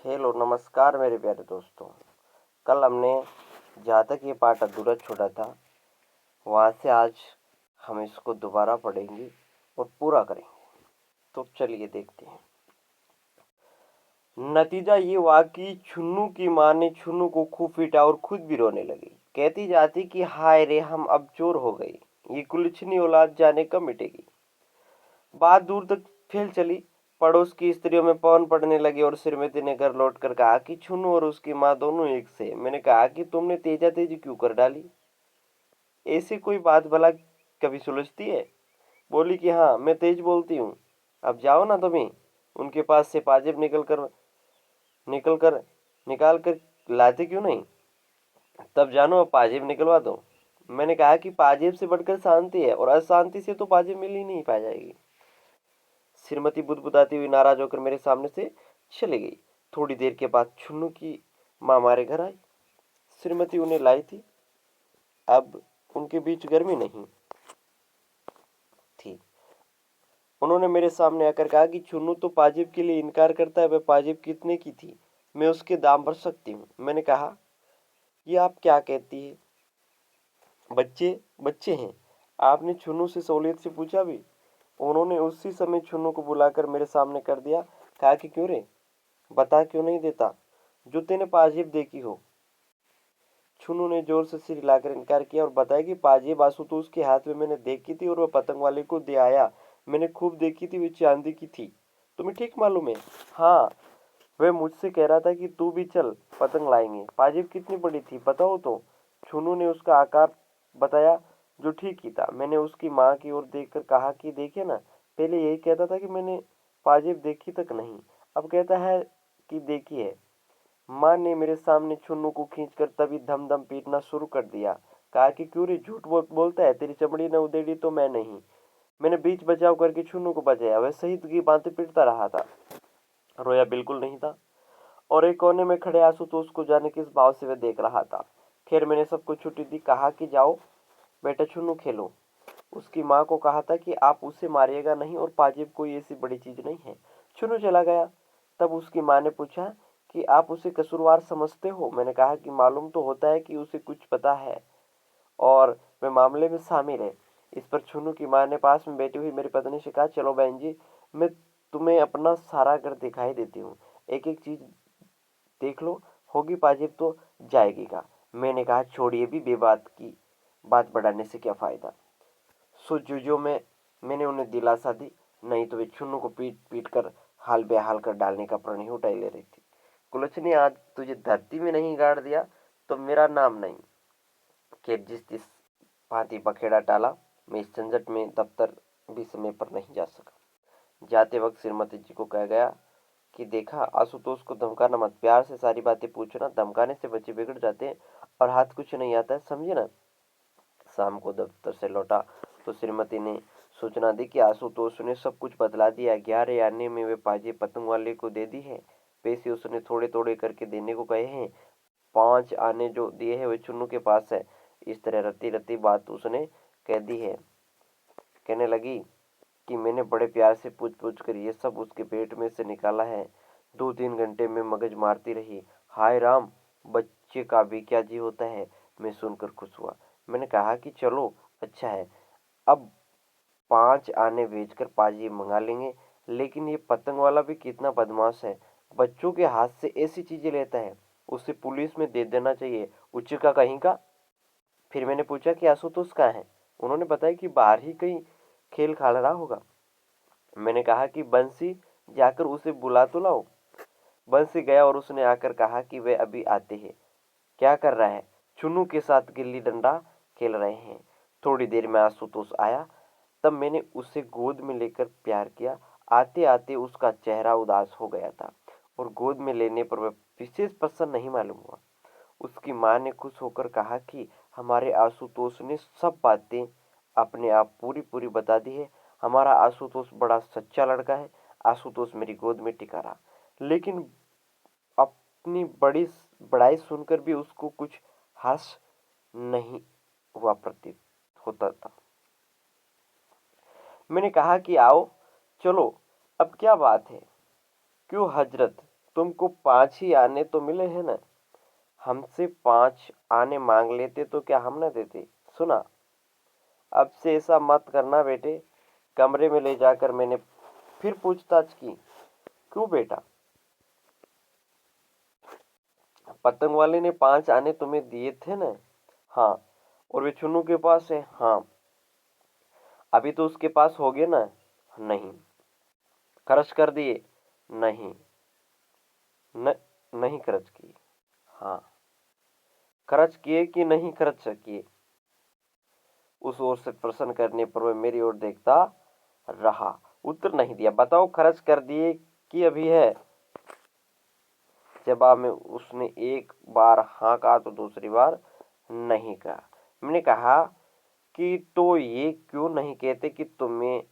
Hello नमस्कार मेरे प्यारे दोस्तों। कल हमने जहाँ तक ये पाठ अधूरा छोड़ा था वहाँ से आज हम इसको दोबारा पढ़ेंगे और पूरा करेंगे। तो चलिए देखते हैं। नतीजा ये हुआ कि छुन्नू की माँ ने छुन्नू को खूब पीटा और खुद भी रोने लगी। कहती जाती कि हाय रे हम अब चोर हो गए, ये कुलछनी औलाद जाने कब मिटेगी। बात दूर तक फैल चली। पड़ोस की स्त्रियों में पवन पड़ने लगे और श्रीमती ने घर लौट कर कहा कि छुन्नू और उसकी माँ दोनों एक से। मैंने कहा कि तुमने तेजा तेजी क्यों कर डाली, ऐसी कोई बात भला कभी सुलझती है। बोली कि हाँ मैं तेज बोलती हूँ। अब जाओ ना तुम्हें उनके पास से पाजेब निकल कर निकाल कर लाते क्यों नहीं। तब जानो अब पाजेब निकलवा दो। मैंने कहा कि पाजेब से बढ़कर शांति है और अशांति से तो पाजेब मिल ही नहीं पा जाएगी। श्रीमती बुदबुदाती हुई नाराज होकर मेरे सामने से चली गई। थोड़ी देर के बाद छुन्नू की माँ हमारे घर आई। श्रीमती उन्हें लाई थी। अब उनके बीच गर्मी नहीं थी। उन्होंने मेरे सामने आकर कहा कि छुन्नू तो पाजेब के लिए इनकार करता है, वह पाजेब कितने की थी, मैं उसके दाम भर सकती हूँ। मैंने कहा ये आप क्या कहती है, बच्चे बच्चे हैं। आपने छुन्नू से सहूलियत से पूछा भी। उन्होंने उसी समय छुन्नू को बुलाकर मेरे सामने कर दिया। कहा कि क्यों रे, बता क्यों नहीं देता जो तेने पाजेब देखी हो। छुन्नू ने जोर से सिर हिलाकर इनकार किया और बताया कि पाजेब आशुतोष के हाथ में मैंने देखी थी और वह पतंग वाले को दे आया। मैंने खूब देखी थी, वे चांदी की थी। तुम्हें ठीक मालूम है। हाँ, वह मुझसे कह रहा था कि तू भी चल पतंग लाएंगे। पाजेब कितनी बड़ी थी बताओ तो। छुन्नू ने उसका आकार बताया जो ठीक ही था। मैंने उसकी माँ की ओर देखकर कहा कि देखे ना, पहले यही कहता था कि मैंने पाजेब देखी तक नहीं, अब कहता है कि देखी है। माँ ने मेरे सामने छुन्नू को खींचकर तभी धम धम पीटना शुरू कर दिया। कहा कि क्यों रे झूठ बोलता है, तेरी चमड़ी न उधेड़ी तो मैं नहीं। मैंने बीच बचाव करके छुन्नू को बचाया। वह शहीद की बातें पीटता रहा था, रोया बिल्कुल नहीं था। और एक कोने में खड़े आशुतोष को जाने किस भाव से वह देख रहा था। खैर मैंने सबको छुट्टी दी। कहा कि जाओ बेटा छुन्नू खेलो। उसकी माँ को कहा था कि आप उसे मारिएगा नहीं और पाजेब कोई ऐसी बड़ी चीज नहीं है। छुन्नू चला गया। तब उसकी माँ ने पूछा कि आप उसे कसूरवार समझते हो। मैंने कहा कि मालूम तो होता है कि उसे कुछ पता है और वह मामले में शामिल है। इस पर छुन्नू की माँ ने पास में बैठी हुई मेरी पत्नी से कहा, चलो बहन जी, मैं तुम्हें अपना सारा घर दिखाई देती हूँ, एक एक चीज देख लो, होगी पाजेब तो जाएगी का। मैंने कहा छोड़िए भी, बेबात की बात बढ़ाने से क्या फायदा। सो जो मैंने उन्हें दिलासा दी, नहीं तो वे छुन्नू को पीट पीट कर हाल बेहाल कर डालने का प्रण ही उठाई ले रही थी। कुलछनी आज तुझे धरती में नहीं गाड़ दिया तो मेरा नाम नहीं। खेत जिस भांति बखेड़ा टाला, मैं इस झंझट में दफ्तर भी समय पर नहीं जा सका। जाते वक्त श्रीमती जी को कह गया कि देखा, आशुतोष को धमकाना मत, प्यार से सारी बातें पूछना, धमकाने से बच्चे बिगड़ जाते हैं और हाथ कुछ नहीं आता है, समझे ना। शाम को दफ्तर से लौटा तो श्रीमती ने सूचना दी कि आशुतोष ने सब कुछ बतला दिया। 11 आने में वे पाजे पतंग वाले को दे दी है। पैसे उसने थोड़े थोड़े करके देने को कहे हैं। 5 आने जो दिए हैं वे चुन्नू के पास है। इस तरह रत्ती रत्ती बात उसने कह दी है। कहने लगी कि मैंने बड़े प्यार से पूछ पूछ कर ये सब उसके पेट में से निकाला है। 2-3 घंटे में मगज मारती रही। हाय राम, बच्चे का भी क्या जी होता है। मैं सुनकर खुश हुआ। मैंने कहा कि चलो अच्छा है, अब 5 आने बेचकर पाजी मंगा लेंगे। लेकिन ये पतंग वाला भी कितना बदमाश है, बच्चों के हाथ से ऐसी चीजें लेता है, उसे पुलिस में दे देना चाहिए, उच्च का कहीं का। फिर मैंने पूछा कि आशुतोष कहाँ है। उन्होंने बताया कि बाहर ही कहीं खेल खेल रहा होगा। मैंने कहा कि बंसी, जाकर उसे बुला तो लाओ। बंसी गया और उसने आकर कहा कि वे अभी आते हैं। क्या कर रहा है। चुन्नू के साथ गिल्ली डंडा खेल रहे हैं। थोड़ी देर में आशुतोष आया। तब मैंने उसे गोद में लेकर प्यार किया। आते आते उसका चेहरा उदास हो गया था और गोद में लेने पर वह विशेष प्रसन्न नहीं मालूम हुआ। उसकी माँ ने खुश होकर कहा कि हमारे आशुतोष ने सब बातें अपने आप पूरी पूरी बता दी है। हमारा आशुतोष बड़ा सच्चा लड़का है। आशुतोष मेरी गोद में टिका रहा, लेकिन अपनी बड़ी बड़ाई सुनकर भी उसको कुछ हर्ष नहीं हुआ प्रतीत होता था। मैंने कहा कि आओ चलो, अब क्या बात है। क्यों हजरत, तुमको 5 ही आने तो मिले हैं ना, हमसे 5 आने मांग लेते तो क्या हम न देते। सुना, अब से ऐसा मत करना बेटे। कमरे में ले जाकर मैंने फिर पूछताछ की। क्यों बेटा? पतंग वाले ने 5 आने तुम्हें दिए थे ना? हाँ। और वे चुन्नू के पास है? हाँ। अभी तो उसके पास होगे ना? नहीं। खर्च कर दिए? नहीं। न, नहीं खर्च किए। हाँ। खर्च किए कि नहीं खर्च किए? उस ओर से प्रश्न करने पर वह मेरी ओर देखता रहा, उत्तर नहीं दिया। बताओ, खर्च कर दिए कि अभी है? जवाब में उसने एक बार हाँ कहा तो दूसरी बार नहीं कहा। मैंने कहा कि तो ये क्यों नहीं कहते कि तुम्हें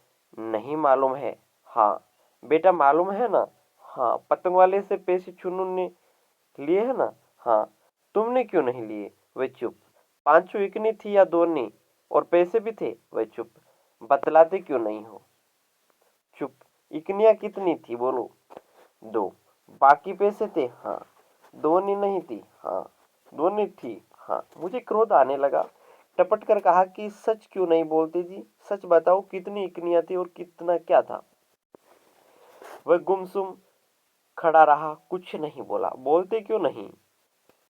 नहीं मालूम है? हाँ। बेटा मालूम है ना? हाँ। पतंग वाले से पैसे चुन्नू ने लिए है ना? हाँ। तुमने क्यों नहीं लिए? वह चुप। 5 इकनी थी या 2 नी? और पैसे भी थे? वह चुप। बतलाते क्यों नहीं हो? चुप। इकनियां कितनी थी बोलो? 2। बाकी पैसे थे? हाँ। 2 नी नहीं थी? हाँ। 2 नी थी? हाँ। मुझे क्रोध आने लगा। टपट कर कहा कि सच क्यों नहीं बोलते जी? सच बताओ, कितनी इकनियां थी और कितना क्या था? वह गुमसुम खड़ा रहा, कुछ नहीं बोला। बोलते क्यों नहीं?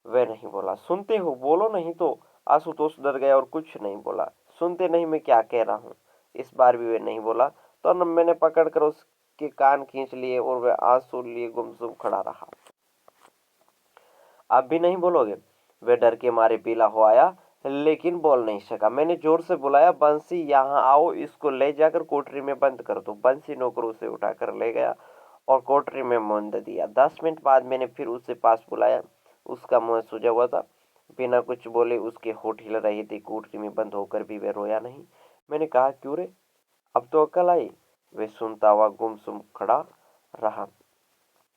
वह नहीं बोला। सुनते हो, बोलो नहीं तो। आशुतोष डर गया और कुछ नहीं बोला। सुनते नहीं मैं क्या कह रहा हूँ? इस बार भी वह नहीं बोला। तो मैंने पकड़कर उसके कान खींच लिए और वह आंसू लिए गुमसुम खड़ा रहा। आप भी नहीं बोलोगे? वह डर के मारे पीला हो आया, लेकिन बोल नहीं सका। मैंने जोर से बुलाया, बंसी यहाँ आओ, इसको ले जाकर कोठरी में बंद कर दो। बंसी नौकर उसे उठाकर ले गया और कोठरी में बंद दिया। 10 मिनट बाद मैंने फिर उसे पास बुलाया। उसका मुंह सूजा हुआ था। बिना कुछ बोले उसके होठ हिल रहे थे। कोठरी में बंद होकर भी वह रोया नहीं। मैंने कहा, क्यों रे, अब तो अकल आई? वह सुनता हुआ गुमसुम खड़ा रहा।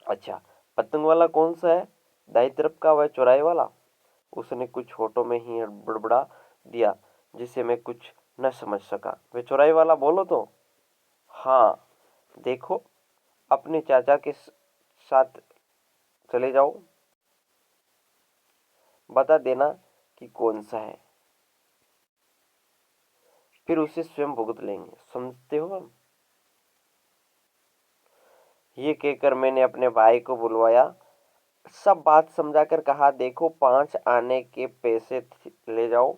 अच्छा, पतंग वाला कौन सा है? दाई तरफ का, वह चौराहे वाला? उसने कुछ होठों में ही बड़बड़ा दिया, जिसे मैं कुछ न समझ सका। वे चौराहे वाला बोलो तो। हाँ। देखो, अपने चाचा के साथ चले जाओ, बता देना कि कौन सा है, फिर उसे स्वयं भुगत लेंगे। समझते हो हम? ये कहकर मैंने अपने भाई को बुलवाया। सब बात समझाकर कहा, देखो, 5 आने के पैसे ले जाओ।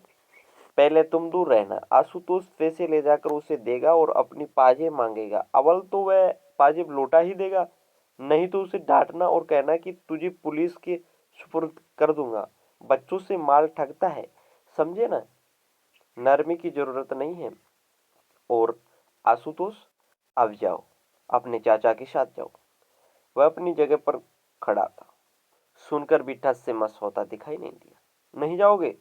पहले तुम दूर रहना। आशुतोष पैसे ले जाकर उसे देगा और अपनी पाजेब मांगेगा। अव्वल तो वह पाजेब लौटा ही देगा, नहीं तो उसे डांटना और कहना कि तुझे पुलिस के सुपुर्द कर दूंगा। बच्चों से माल ठगता है, समझे ना? नरमी की जरूरत नहीं है। और आशुतोष, अब जाओ, अपने चाचा के साथ जाओ। वह अपनी जगह पर खड़ा था। सुनकर भी ठस से मस होता दिखाई नहीं दिया। नहीं जाओगे?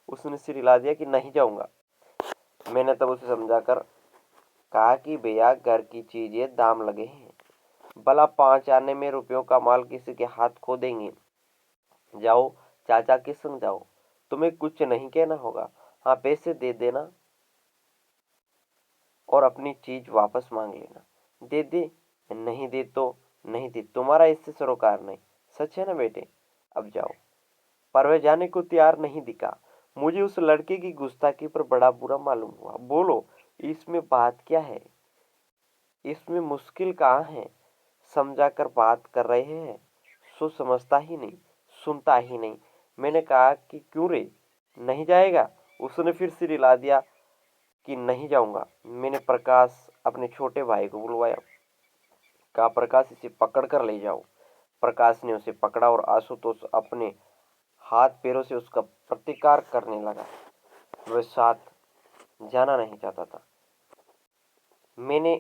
उसने सिर हिला दिया कि नहीं जाऊंगा। मैंने तब उसे समझाकर कहा कि भैया, घर की चीजें दाम लगे हैं, भला 5 आने में रुपयों का माल किसी के हाथ खो देंगे। जाओ, चाचा के संग जाओ, तुम्हें कुछ नहीं कहना होगा। हाँ, पैसे दे देना और अपनी चीज वापस मांग लेना। दे दे, नहीं दे तो नहीं दे, तुम्हारा इससे सरोकार नहीं। सच है ना बेटे? अब जाओ। पर वह जाने को तैयार नहीं दिखा। मुझे उस लड़के की गुस्ताखी पर बड़ा बुरा मालूम हुआ। बोलो, इसमें बात क्या है? इसमें मुश्किल कहाँ है? समझा कर बात कर रहे हैं, सो समझता ही नहीं, सुनता ही नहीं। मैंने कहा कि क्यों रे, नहीं जाएगा? उसने फिर सिर हिला दिया कि नहीं जाऊंगा। मैंने प्रकाश, अपने छोटे भाई को बुलवाया। कहा, प्रकाश, इसे पकड़ कर ले जाओ। प्रकाश ने उसे पकड़ा और आशुतोष अपने हाथ पैरों से उसका प्रतिकार करने लगा। वह साथ जाना नहीं चाहता था। मैंने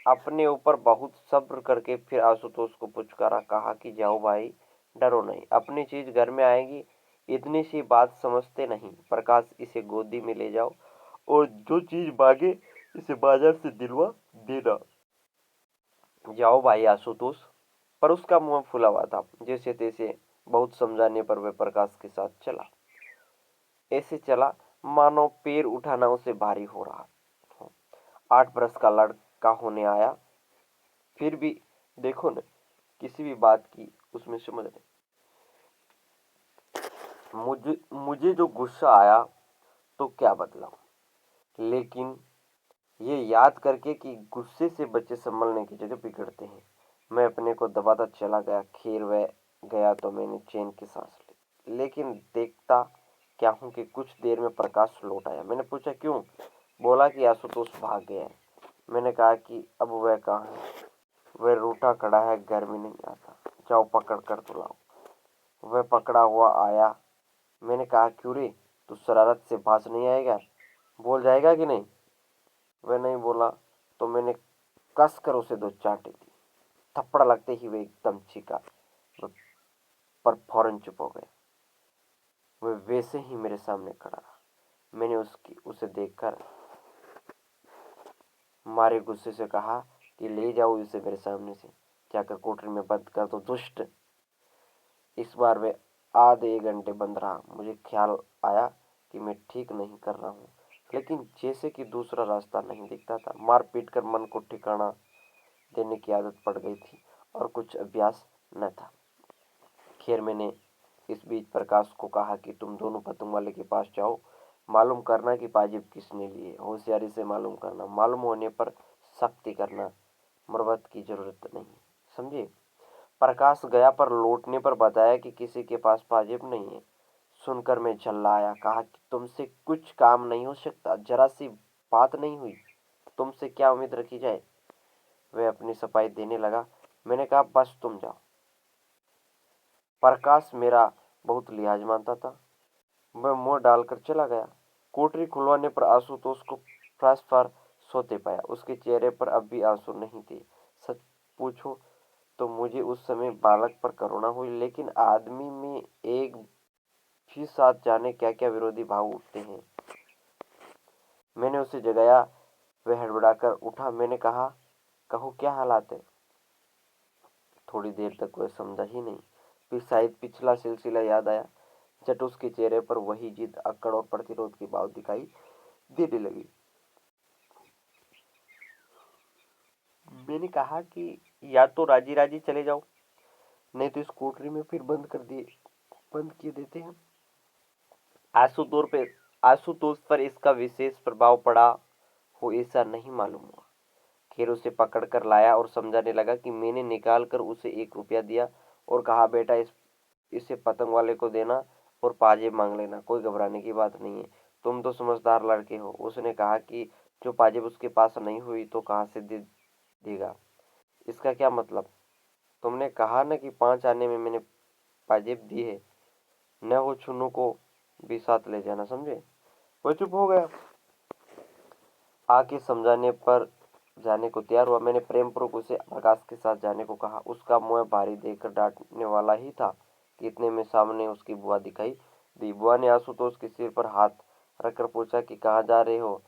अपने ऊपर बहुत सब्र करके फिर आशुतोष को पुचकारा। कहा कि जाओ भाई, डरो नहीं, अपनी चीज घर में आएगी। इतनी सी बात समझते नहीं? प्रकाश, इसे गोदी में ले जाओ और जो चीज मांगे इसे बाजार से दिलवा देना। जाओ भाई आशुतोष। पर उसका मुंह फुला हुआ था। जैसे तैसे बहुत समझाने पर वह प्रकाश के साथ चला। ऐसे चला मानो पैर उठाना उसे भारी हो रहा हो। 8 बरस का लड़का होने आया, फिर भी देखो न, किसी भी बात की उसमें समझ नहीं। मुझे जो गुस्सा आया तो क्या बदला, लेकिन ये याद करके कि गुस्से से बच्चे संभलने की जगह बिगड़ते हैं, मैं अपने को दबाता चला गया। खैर वह गया तो मैंने चैन की सांस ली, लेकिन देखता क्या हूँ कि कुछ देर में प्रकाश लौट आया। मैंने पूछा क्यों? बोला कि आशुतोष भाग गया है। मैंने कहा कि अब वह कहाँ है? वह रूठा खड़ा है, घर में नहीं आता, जाओ पकड़ कर तो लाओ। वह पकड़ा हुआ आया। मैंने कहा क्यों रे, तू शरारत से बाज नहीं आएगा? बोल जाएगा कि नहीं? वह नहीं बोला तो मैंने कस कर उसे 2 चांटे दी। थप्पड़ लगते ही वह एकदम चीखा, पर फौरन चुप हो गया। वह वैसे ही मेरे सामने खड़ा रहा। मैंने उसे देखकर मारे गुस्से से कहा कि ले जाओ इसे मेरे सामने से, जाकर कोठरी में बंद कर दो, दुष्ट। इस बार वह आधे 1 घंटे बंद रहा। मुझे ख्याल आया कि मैं ठीक नहीं कर रहा हूँ, लेकिन जैसे कि दूसरा रास्ता नहीं दिखता था। मार पीट कर मन को ठिकाना देने की आदत पड़ गई थी और कुछ अभ्यास न था। खैर मैंने इस बीच प्रकाश को कहा कि तुम दोनों पतंग वाले के पास जाओ, मालूम करना कि पाजेब किसने लिए। होशियारी से मालूम करना, मालूम होने पर सख्ती करना, मुरवत की जरूरत नहीं, समझे? प्रकाश गया, पर लौटने पर बताया कि किसी के पास पाजेब नहीं है। सुनकर मैं झल्लाया, कहा कि तुमसे कुछ काम नहीं हो सकता, जरा सी बात नहीं हुई, तुमसे क्या उम्मीद रखी जाए? वह अपनी सफाई देने लगा। मैंने कहा बस तुम जाओ। प्रकाश मेरा बहुत लिहाज मानता था। मैं मुंह डालकर चला गया। कोठरी खुलवाने पर आशुतोष को फर्श पर सोते पाया। उसके चेहरे पर अब भी आंसू नहीं थे। सच पूछो तो मुझे उस समय बालक पर करुणा हुई, लेकिन आदमी में एक भी साथ जाने क्या क्या विरोधी भाव उठते हैं। मैंने उसे जगाया। वह हड़बड़ाकर उठा। मैंने कहा कहो क्या हालात है? थोड़ी देर तक वह समझा ही नहीं। फिर शायद पिछला सिलसिला याद आया। झट उसके चेहरे पर वही जिद, अकड़ और प्रतिरोध की भाव दिखाई देने लगी। मैंने कहा कि या तो राजी राजी चले जाओ, नहीं तो इस कोठरी में फिर बंद किए देते हैं। आशुतोष पर इसका विशेष प्रभाव पड़ा हो ऐसा नहीं मालूम हुआ। खैर उसे पकड़ कर लाया और समझाने लगा कि मैंने निकाल कर उसे 1 रुपया दिया और कहा बेटा इसे पतंग वाले को देना और पाजेब मांग लेना, कोई घबराने की बात नहीं है, तुम तो समझदार लड़के हो। उसने कहा कि जो पाजेब उसके पास नहीं हुई तो कहाँ से देगा? इसका क्या मतलब? तुमने कहा ना कि 5 आने में मैंने पाजेब दी है। न हो छुन्नू को भी साथ ले जाना, समझे? वो चुप हो गया। आके समझाने पर जाने को तैयार हुआ। मैंने प्रेम पूर्वक उसे प्रकाश के साथ जाने को कहा। उसका मुंह भारी देखकर डांटने वाला ही था कि इतने में सामने उसकी बुआ दिखाई दी। बुआ ने आशुतोष के सिर पर हाथ रखकर पूछा कि कहाँ जा रहे हो?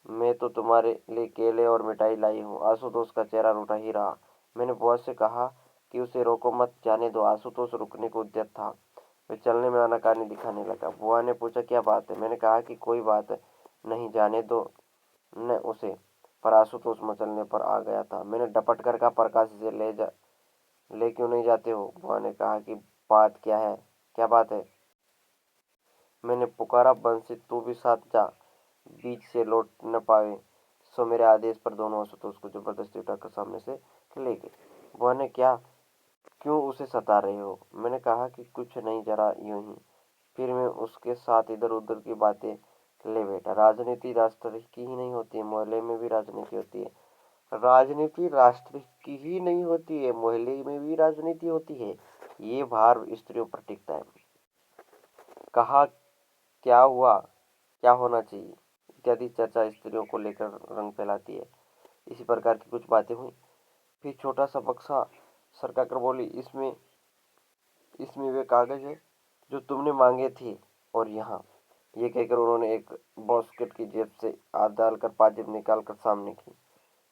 मैं तो तुम्हारे लिए केले और मिठाई लाई हूँ। आशुतोष का चेहरा रूठा ही रहा। मैंने बुआ से कहा कि उसे रोको मत, जाने दो। आशुतोष रुकने को उद्यत था। वह चलने में आनाकानी दिखाने लगा। बुआ ने पूछा क्या बात है? मैंने कहा कि कोई बात नहीं, जाने दो न उसे। पर आशुतोष मचलने पर आ गया था। मैंने डपट कर कहा प्रकाश इसे ले क्यों नहीं जाते हो? बुआ ने कहा कि बात क्या है? क्या बात है? मैंने पुकारा बंसी तू भी साथ जा, बीच से लौट न पाए। सो मेरे आदेश पर दोनों आशुतोष को जबरदस्ती उठाकर सामने से ले गए। बुआ ने क्या, क्यों उसे सता रहे हो? मैंने कहा कि कुछ नहीं, जरा यूं ही। फिर मैं उसके साथ इधर उधर की बातें ले बैठा। राजनीति राष्ट्र की ही नहीं होती है, मोहल्ले में भी राजनीति होती है। राजनीति राष्ट्र की ही नहीं होती है, मोहल्ले में भी राजनीति होती है। ये भार स्त्रियों पर टिकता है। कहा क्या हुआ, क्या होना चाहिए इत्यादि चर्चा स्त्रियों को लेकर रंग फैलाती है। इसी प्रकार की कुछ बातें हुई। फिर छोटा सा बक्सा सरकाकर बोली, इसमें इसमें वे कागज है जो तुमने मांगे थे, और यहाँ। ये कहकर उन्होंने एक बास्केट की जेब से हाथ डालकर पाजेब निकाल कर सामने की,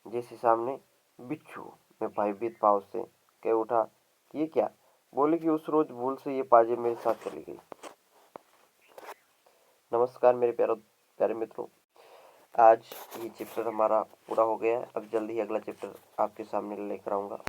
जैसे सामने बिच्छू। मैं भयभीत भाव से कह उठा, ये क्या? बोले कि उस रोज भूल से ये पाजेब मेरे साथ चली गई। नमस्कार मेरे प्यारे मित्रों, आज ये चैप्टर हमारा पूरा हो गया है। अब जल्दी ही अगला चैप्टर आपके सामने लेकर आऊँगा।